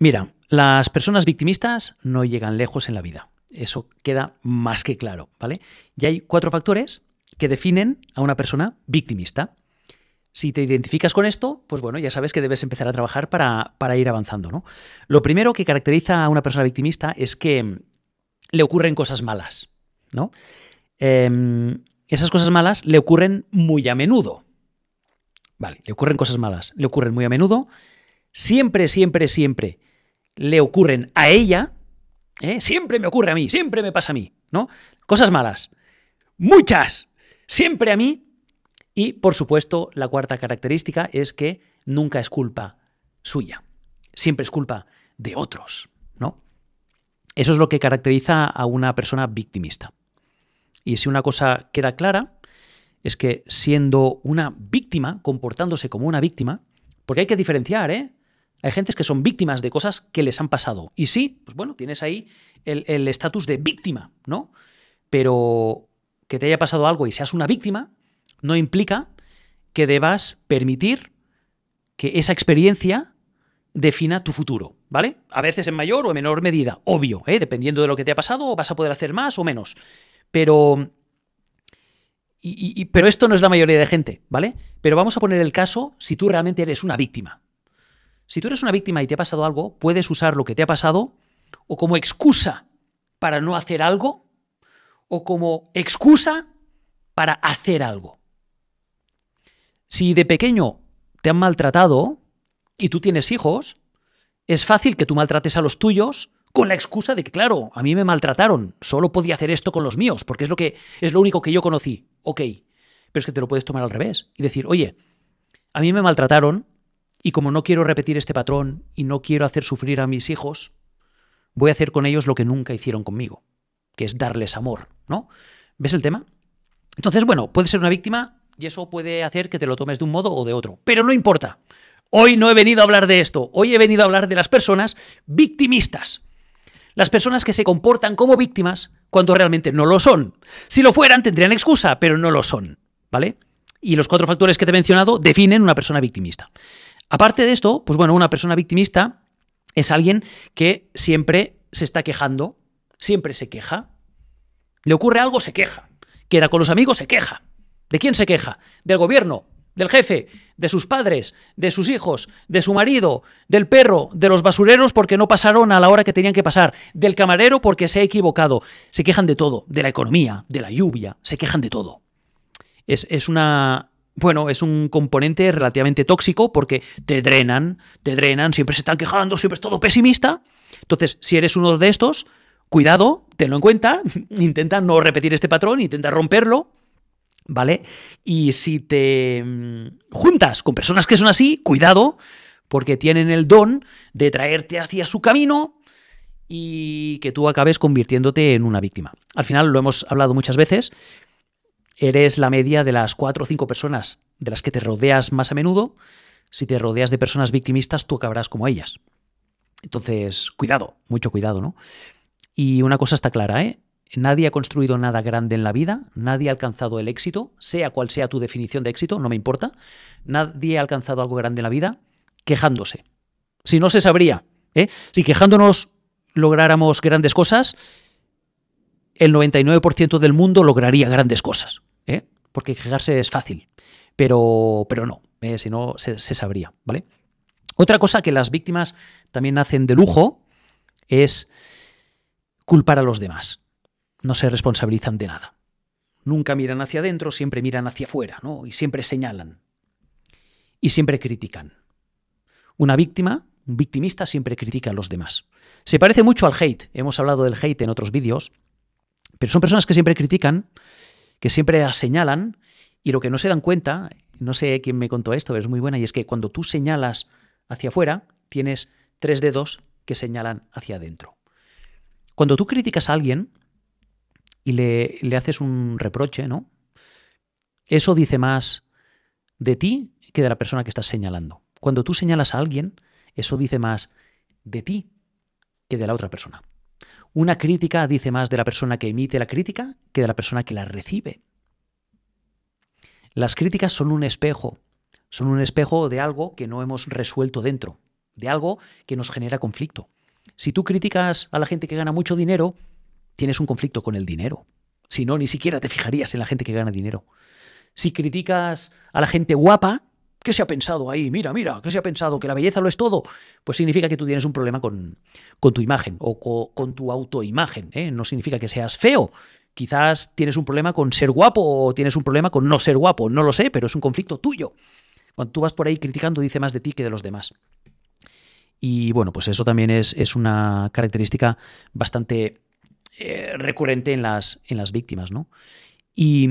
Mira, las personas victimistas no llegan lejos en la vida. Eso queda más que claro, ¿vale? Y hay 4 factores que definen a una persona victimista. Si te identificas con esto, pues bueno, ya sabes que debes empezar a trabajar para ir avanzando, ¿no? Lo primero que caracteriza a una persona victimista es que le ocurren cosas malas, ¿no? Esas cosas malas le ocurren muy a menudo. Vale, le ocurren cosas malas, le ocurren muy a menudo. Siempre, siempre, siempre le ocurren a ella. Siempre me ocurre a mí, siempre me pasa a mí, ¿no? Cosas malas. Muchas. Siempre a mí. Y, por supuesto, la cuarta característica es que nunca es culpa suya. Siempre es culpa de otros, ¿no? Eso es lo que caracteriza a una persona victimista. Y si una cosa queda clara, es que siendo una víctima, comportándose como una víctima, porque hay que diferenciar, Hay gentes que son víctimas de cosas que les han pasado. Y sí, pues bueno, tienes ahí el estatus de víctima, ¿no? Pero que te haya pasado algo y seas una víctima no implica que debas permitir que esa experiencia defina tu futuro, ¿vale? A veces en mayor o en menor medida, obvio, dependiendo de lo que te ha pasado, vas a poder hacer más o menos. Pero esto no es la mayoría de gente, ¿vale? Pero vamos a poner el caso si tú realmente eres una víctima. Si tú eres una víctima y te ha pasado algo, puedes usar lo que te ha pasado o como excusa para no hacer algo o como excusa para hacer algo. Si de pequeño te han maltratado y tú tienes hijos, es fácil que tú maltrates a los tuyos con la excusa de que, claro, a mí me maltrataron, solo podía hacer esto con los míos, porque es lo único que yo conocí. Ok, pero es que te lo puedes tomar al revés y decir, oye, a mí me maltrataron y como no quiero repetir este patrón y no quiero hacer sufrir a mis hijos, voy a hacer con ellos lo que nunca hicieron conmigo, que es darles amor, ¿no? ¿Ves el tema? Entonces, bueno, puedes ser una víctima y eso puede hacer que te lo tomes de un modo o de otro, pero no importa. Hoy no he venido a hablar de esto, hoy he venido a hablar de las personas victimistas. Las personas que se comportan como víctimas cuando realmente no lo son. Si lo fueran, tendrían excusa, pero no lo son, ¿vale? Y los 4 factores que te he mencionado definen una persona victimista. Aparte de esto, pues bueno, una persona victimista es alguien que siempre se está quejando, siempre se queja. Le ocurre algo, se queja. Queda con los amigos, se queja. ¿De quién se queja? Del gobierno, del jefe, de sus padres, de sus hijos, de su marido, del perro, de los basureros porque no pasaron a la hora que tenían que pasar, del camarero porque se ha equivocado. Se quejan de todo, de la economía, de la lluvia, se quejan de todo. Es un componente relativamente tóxico porque te drenan, siempre se están quejando, siempre es todo pesimista. Entonces, si eres uno de estos, cuidado, tenlo en cuenta, intenta no repetir este patrón, intenta romperlo, ¿vale? Y si te juntas con personas que son así, cuidado, porque tienen el don de traerte hacia su camino y que tú acabes convirtiéndote en una víctima. Al final, lo hemos hablado muchas veces, eres la media de las 4 o 5 personas de las que te rodeas más a menudo. Si te rodeas de personas victimistas, tú acabarás como ellas. Entonces, cuidado, mucho cuidado, ¿no? Y una cosa está clara, Nadie ha construido nada grande en la vida, nadie ha alcanzado el éxito, sea cual sea tu definición de éxito, no me importa. Nadie ha alcanzado algo grande en la vida quejándose. Si no se sabría, Si quejándonos lográramos grandes cosas, el 99% del mundo lograría grandes cosas, porque quejarse es fácil, pero no, si no se sabría, ¿vale? Otra cosa que las víctimas también hacen de lujo es culpar a los demás. No se responsabilizan de nada. Nunca miran hacia adentro, siempre miran hacia afuera, ¿no? Y siempre señalan. Y siempre critican. Una víctima, un victimista, siempre critica a los demás. Se parece mucho al hate. Hemos hablado del hate en otros vídeos. Pero son personas que siempre critican, que siempre señalan, y lo que no se dan cuenta, no sé quién me contó esto, pero es muy buena, y es que cuando tú señalas hacia afuera, tienes 3 dedos que señalan hacia adentro. Cuando tú criticas a alguien y le haces un reproche, ¿no? Eso dice más de ti que de la persona que estás señalando. Cuando tú señalas a alguien, eso dice más de ti que de la otra persona. Una crítica dice más de la persona que emite la crítica que de la persona que la recibe. Las críticas son un espejo de algo que no hemos resuelto dentro. de algo que nos genera conflicto. Si tú criticas a la gente que gana mucho dinero, tienes un conflicto con el dinero. Si no, ni siquiera te fijarías en la gente que gana dinero. Si criticas a la gente guapa, ¿qué se ha pensado ahí? Mira, ¿qué se ha pensado? ¿Que la belleza lo es todo? Pues significa que tú tienes un problema con tu imagen o con tu autoimagen, ¿eh? No significa que seas feo. Quizás tienes un problema con ser guapo o tienes un problema con no ser guapo. No lo sé, pero es un conflicto tuyo. Cuando tú vas por ahí criticando, dice más de ti que de los demás. Y bueno, pues eso también es una característica bastante recurrente en las víctimas, ¿no? Y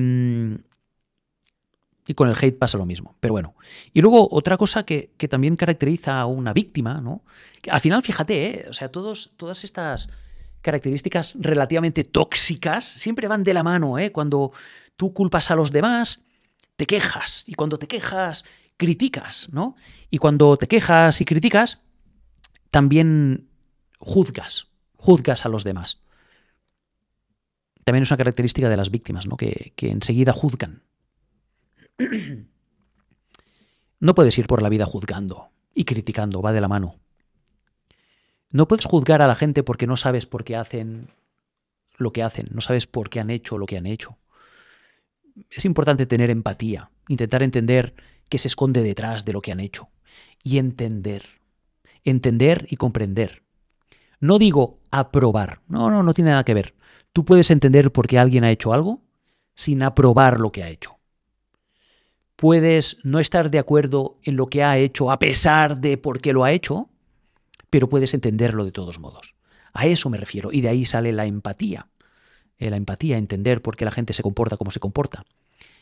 con el hate pasa lo mismo. Pero bueno. Y luego otra cosa que también caracteriza a una víctima, ¿no? Que al final, fíjate, o sea, todas estas características relativamente tóxicas siempre van de la mano, ¿eh? Cuando tú culpas a los demás, te quejas. Y cuando te quejas, criticas, ¿no? Y cuando te quejas y criticas, también juzgas a los demás. También es una característica de las víctimas, ¿no? Que enseguida juzgan. No puedes ir por la vida juzgando y criticando, va de la mano. No puedes juzgar a la gente porque no sabes por qué hacen lo que hacen, no sabes por qué han hecho lo que han hecho. Es importante tener empatía, intentar entender qué se esconde detrás de lo que han hecho y entender y comprender. No digo aprobar, no tiene nada que ver. Tú puedes entender por qué alguien ha hecho algo sin aprobar lo que ha hecho. Puedes no estar de acuerdo en lo que ha hecho a pesar de por qué lo ha hecho, pero puedes entenderlo de todos modos. A eso me refiero, y de ahí sale la empatía. La empatía, entender por qué la gente se comporta como se comporta.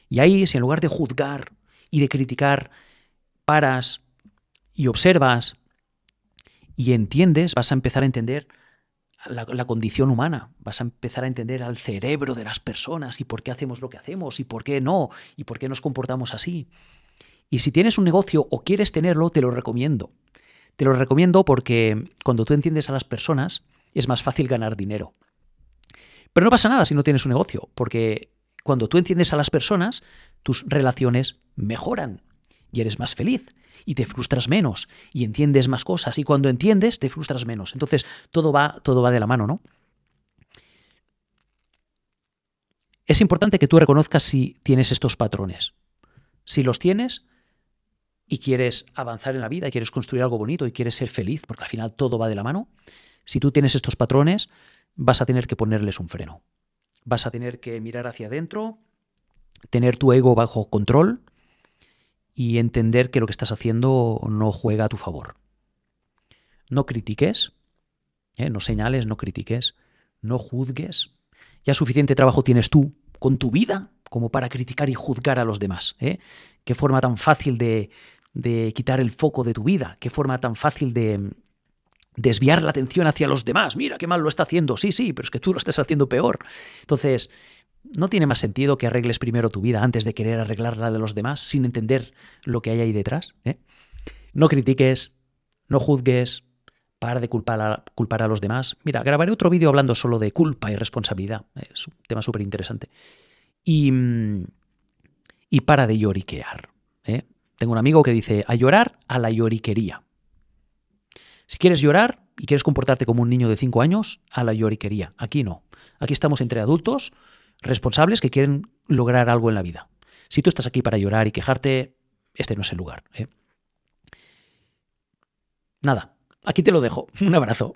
Y ahí, si en lugar de juzgar y de criticar, paras y observas y entiendes, vas a empezar a entender la condición humana, vas a empezar a entender al cerebro de las personas y por qué hacemos lo que hacemos y por qué no, y por qué nos comportamos así. Y si tienes un negocio o quieres tenerlo, te lo recomiendo. Te lo recomiendo porque cuando tú entiendes a las personas es más fácil ganar dinero. Pero no pasa nada si no tienes un negocio, porque cuando tú entiendes a las personas, tus relaciones mejoran y eres más feliz y te frustras menos y entiendes más cosas, y cuando entiendes te frustras menos. Entonces todo va de la mano, ¿no? Es importante que tú reconozcas si tienes estos patrones. Si los tienes y quieres avanzar en la vida, y quieres construir algo bonito y quieres ser feliz, porque al final todo va de la mano, si tú tienes estos patrones, vas a tener que ponerles un freno. Vas a tener que mirar hacia adentro, tener tu ego bajo control y entender que lo que estás haciendo no juega a tu favor. No critiques, no señales, no critiques, no juzgues. Ya suficiente trabajo tienes tú con tu vida como para criticar y juzgar a los demás. Qué forma tan fácil de quitar el foco de tu vida, qué forma tan fácil de desviar la atención hacia los demás. Mira qué mal lo está haciendo. Sí, pero es que tú lo estás haciendo peor. Entonces, ¿no tiene más sentido que arregles primero tu vida antes de querer arreglar la de los demás sin entender lo que hay ahí detrás? No critiques, no juzgues, para de culpar a los demás. Mira, grabaré otro vídeo hablando solo de culpa y responsabilidad. Es un tema súper interesante. Y para de lloriquear. Tengo un amigo que dice, a llorar a la lloriquería. Si quieres llorar y quieres comportarte como un niño de 5 años, a la lloriquería. Aquí no. Aquí estamos entre adultos responsables que quieren lograr algo en la vida. Si tú estás aquí para llorar y quejarte, este no es el lugar. Nada, aquí te lo dejo. Un abrazo.